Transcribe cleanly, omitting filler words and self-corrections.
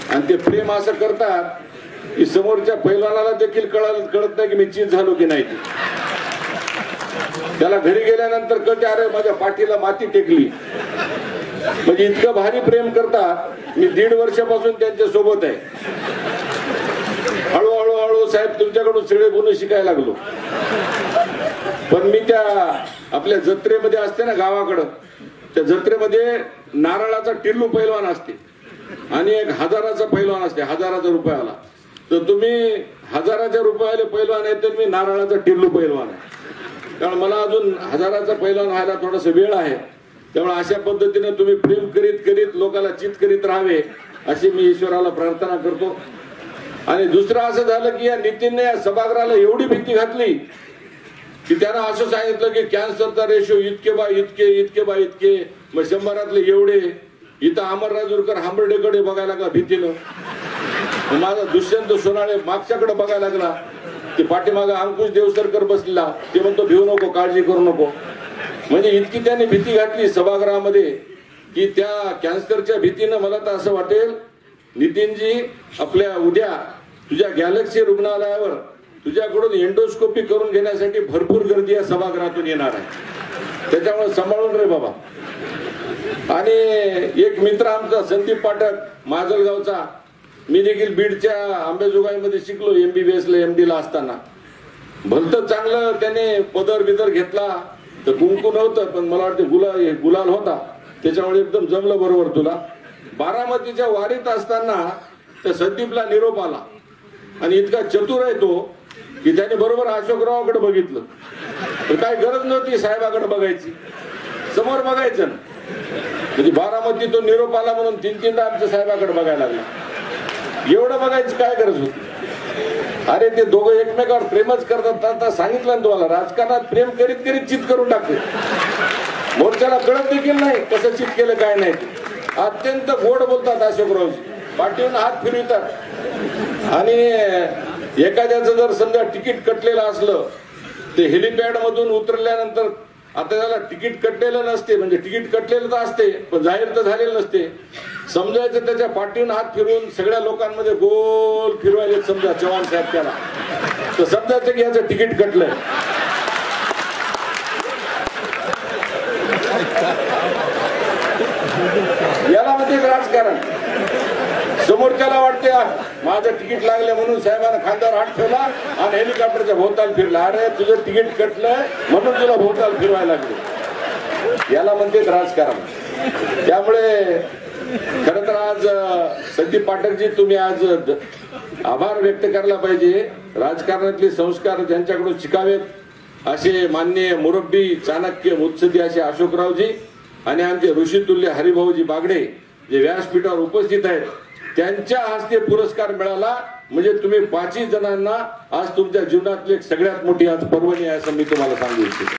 आणि ते प्रेम असं करतात की समोरच्या पैलवानाला देखील कळत नाही की मी चीज झालो की नाही. त्याला घरी गेल्यानंतर कळते अरे माझ्या पाठीला माती टेकली. म्हणजे इतकं भारी प्रेम करतात. मी 1.5 वर्षापासून त्यांच्या सोबत आहे. हळूहळू साहेब तुमच्याकडून सगळे गुण शिकायला लागलो. पण मी त्या आपल्या जत्रेमध्ये असते ना गावाकडं, त्या जत्रेमध्ये नारळाचा टिल्लू पैलवान असते आणि एक 1000चा पैलवान असते, 1000 रुपयाला. तर तुम्ही 1000 रुपयाले पैलवान आहे तर मी नारळाचा टिल्लू पैलवान आहे. कारण मला अजून 1000चा पैलवान व्हायला थोडासा वेळ आहे. त्यामुळे अशा पद्धतीने तुम्ही प्रेम करीत करीत लोकांना चित करीत राहावे अशी मी ईश्वराला प्रार्थना करतो. आणि दुसरं असं झालं की या नितीनने या सभागृहाला एवढी भीती घातली की त्यानं असं सांगितलं की कॅन्सरचा रेशो इतके बा इतके इतके बा इतके. मग 100रातले एवढे. इथं अमरराजूरकर हांबर्डेकडे बघायला लागला भीतीनं. माझा दुष्यंत सोनाळे मागच्याकडे बघायला लागला. ते पाठीमागा अंकुश देवसरकर बसलेला. ते म्हणतो भिवू नको, काळजी करू नको. म्हणजे इतकी त्याने भीती घातली सभागृहामध्ये की त्या कॅन्सरच्या भीतीनं मला तर असं वाटेल नितीनजी आपल्या उद्या तुझ्या गॅलेक्सी रुग्णालयावर तुझ्याकडून एंडोस्कोपी करून घेण्यासाठी भरपूर गर्दी या सभागृहातून येणार आहे. त्याच्यामुळे सांभाळून रे बाबा. आणि एक मित्र आमचा संदीप पाठक माजलगावचा, मी देखील बीडच्या अंबेजोगाईमध्ये शिकलो MBBS ला MD ला असताना. भलतं चांगलं त्याने पदर बिदर घेतला. तर कुंकू नव्हतं पण मला वाटतं गुलाल होता. त्याच्यामुळे एकदम जमलं बरोबर तुला. बारामतीच्या वारीत असताना त्या संदीपला निरोप आला आणि इतका चतुर आहे तो की त्याने बरोबर अशोकरावाकडे बघितलं. तर काय गरज नव्हती साहेबाकडे बघायची, समोर बघायचं ना. म्हणजे बारामती तो निरोप आला म्हणून 3-3दा आमच्या साहेबाकडे बघायला लागला. एवढं बघायची काय गरज होती. अरे ते दोघं एकमेकावर प्रेमच करतात. आता सांगितलं ना तुम्हाला, राजकारणात प्रेम करीत करीत चित करून टाकते. मोर्चाला कळत देखील नाही कसं चित केलं काय नाही. अत्यंत गोड बोलतात अशोकरावजी. पाठीवरून हात फिरवितात. आणि एखाद्याचं जर समजा तिकीट कटलेलं असलं ते हेलिपॅड मधून उतरल्यानंतर आता त्याला तिकीट कटलेलं नसते. म्हणजे तिकीट कटलेलं तर असते पण जाहीर तर झालेलं नसते. समजायचं त्याच्या पाठीवरून हात फिरवून सगळ्या लोकांमध्ये गोल फिरवायले समजा चव्हाण साहेब त्याला. तर समजायचं की याचं तिकीट कटलंय. याला म्हणजे राजकारण. समोरच्याला वाटते माझं तिकीट लागलं म्हणून साहेबांना खांद्यावर हात ठेवला आणि हेलिकॉप्टरच्या भोवताल फिरला. अरे तुझं तिकीट कटलंय म्हणून तुला भोवताल फिरवायला लागले. याला म्हणते राजकारण. त्यामुळे खरं तर आज संदीप पाठकजी तुम्ही आज आभार व्यक्त करायला पाहिजे. राजकारणातले संस्कार ज्यांच्याकडून शिकावेत असे माननीय मुरब्बी चाणक्य मुत्सदी असे अशोकरावजी आणि आमचे ऋषितुल्य हरिभाऊजी बागडे जे व्यासपीठावर उपस्थित आहेत त्यांच्या हस्ते पुरस्कार मिळाला. म्हणजे तुम्ही 5 जणांना आज तुमच्या जीवनातली सगळ्यात मोठी आज पर्वणी आहे असं मी तुम्हाला सांगू इच्छितो.